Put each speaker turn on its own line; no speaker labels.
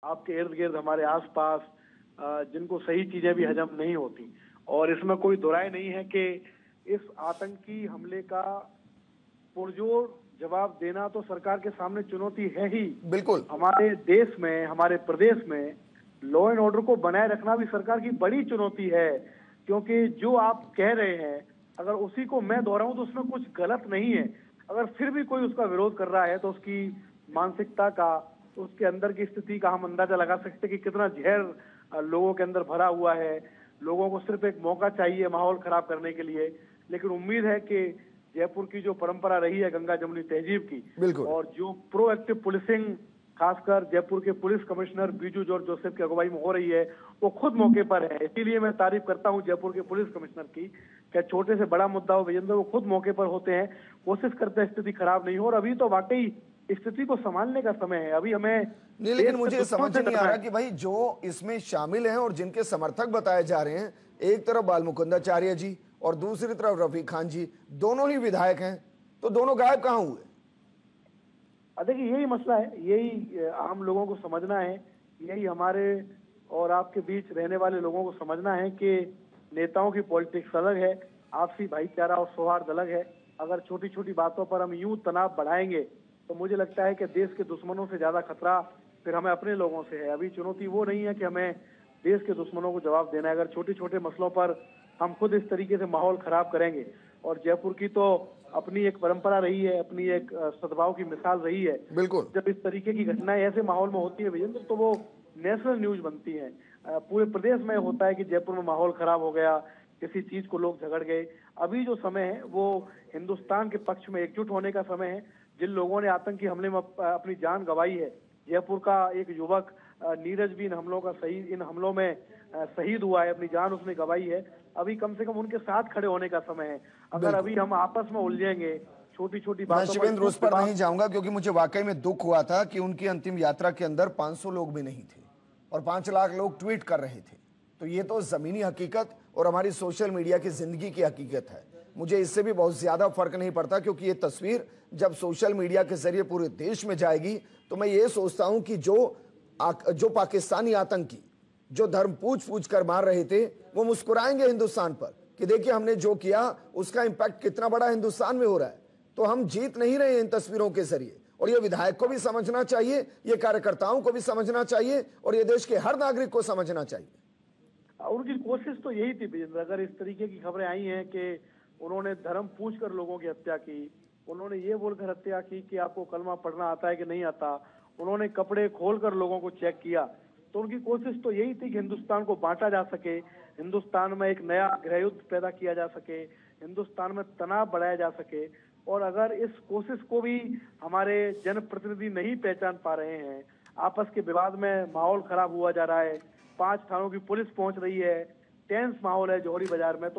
आपके इर्द गिर्द हमारे आसपास जिनको सही चीजें भी हजम नहीं होती। और इसमें कोई दुराय नहीं है कि इस आतंकी हमले का पुरजोर जवाब देना तो सरकार के सामने चुनौती है ही।
बिल्कुल।
हमारे देश में, हमारे प्रदेश में लॉ एंड ऑर्डर को बनाए रखना भी सरकार की बड़ी चुनौती है, क्योंकि जो आप कह रहे हैं अगर उसी को मैं दोहराऊं तो उसमें कुछ गलत नहीं है। अगर फिर भी कोई उसका विरोध कर रहा है तो उसकी मानसिकता का, उसके अंदर की स्थिति का हम अंदाजा लगा सकते हैं कि कितना जहर लोगों के अंदर भरा हुआ है। लोगों को सिर्फ एक मौका चाहिए माहौल खराब करने के लिए। लेकिन उम्मीद है कि जयपुर की जो परंपरा रही है गंगा जमुनी तहजीब की,
बिल्कुल।
और जो प्रोएक्टिव पुलिसिंग खासकर जयपुर के police commissioner Biju George Joseph की अगुवाई में हो रही है, वो खुद मौके पर है। इसीलिए मैं तारीफ करता हूं जयपुर के पुलिस कमिश्नर की कि छोटे से बड़ा मुद्दा हो विजेंद्र, वो खुद मौके पर होते हैं, कोशिश करते हैं स्थिति खराब नहीं हो। और अभी तो वाकई स्थिति को संभालने का समय है। अभी हमें
नहीं, लेकिन मुझे समझ नहीं आ रहा कि भाई जो इसमें शामिल हैं और जिनके समर्थक बताए जा रहे हैं, एक तरफ बालमुकुंदाचार्य जी और दूसरी तरफ रफीक खान जी, दोनों ही विधायक हैं, तो दोनों गायब कहां हुए?
देखिए यही मसला है, यही आम लोगों को समझना है, यही हमारे और आपके बीच रहने वाले लोगों को समझना है कि नेताओं की पॉलिटिक्स अलग है, आपसी भाईचारा और सौहार्द अलग है। अगर छोटी छोटी बातों पर हम यूं तनाव बढ़ाएंगे तो मुझे लगता है कि देश के दुश्मनों से ज्यादा खतरा फिर हमें अपने लोगों से है। अभी चुनौती वो नहीं है कि हमें देश के दुश्मनों को जवाब देना है। अगर छोटे छोटे मसलों पर हम खुद इस तरीके से माहौल खराब करेंगे, और जयपुर की तो अपनी एक परंपरा रही है, अपनी एक सद्भाव की मिसाल रही है।
बिल्कुल।
जब इस तरीके की घटनाएं ऐसे माहौल में होती है विजेंद्र, तो वो नेशनल न्यूज बनती है। पूरे प्रदेश में होता है कि जयपुर में माहौल खराब हो गया, किसी चीज को लोग झगड़ गए। अभी जो समय है वो हिंदुस्तान के पक्ष में एकजुट होने का समय है। जिन लोगों ने आतंकी हमले में अपनी जान गंवाई है, जयपुर का एक युवक नीरज भी इन हमलों में शहीद हुआ है, अपनी जान उसने गंवाई है। अभी कम से कम उनके साथ खड़े होने का समय है। अगर अभी हम आपस में उलझेंगे छोटी छोटी
मैं
बातों
शिवेंद्र उस पर
पर
नहीं जाऊंगा, क्योंकि मुझे वाकई में दुख हुआ था कि उनकी अंतिम यात्रा के अंदर 500 लोग भी नहीं थे और 5 लाख लोग ट्वीट कर रहे थे। तो ये तो जमीनी हकीकत और हमारी सोशल मीडिया की जिंदगी की हकीकत है। मुझे इससे भी बहुत ज्यादा फर्क नहीं पड़ता, क्योंकि ये तस्वीर जब सोशल मीडिया के जरिए पूरे देश में जाएगी तो मैं ये सोचता हूं कि जो पाकिस्तानी आतंकी जो धर्म पूछ पूछ कर मार रहे थे, वो मुस्कुराएंगे हिंदुस्तान पर कि देखिए हमने जो किया उसका इंपैक्ट कितना बड़ा हिंदुस्तान में हो रहा है। तो हम जीत नहीं रहे इन तस्वीरों के जरिए, और ये विधायक को भी समझना चाहिए, ये कार्यकर्ताओं को भी समझना चाहिए, और ये देश के हर नागरिक को समझना चाहिए।
उनकी कोशिश तो यही थी विजेंद्र। अगर इस तरीके की खबरें आई हैं कि उन्होंने धर्म पूछकर लोगों की हत्या की, उन्होंने ये बोलकर हत्या की कि आपको कलमा पढ़ना आता है कि नहीं आता, उन्होंने कपड़े खोलकर लोगों को चेक किया, तो उनकी कोशिश तो यही थी कि हिंदुस्तान को बांटा जा सके, हिंदुस्तान में एक नया गृहयुद्ध पैदा किया जा सके, हिंदुस्तान में तनाव बढ़ाया जा सके। और अगर इस कोशिश को भी हमारे जनप्रतिनिधि नहीं पहचान पा रहे हैं, आपस के विवाद में माहौल खराब हुआ जा रहा है, 5 थानों की पुलिस पहुंच रही है, टेंस माहौल है जौहरी बाजार में, तो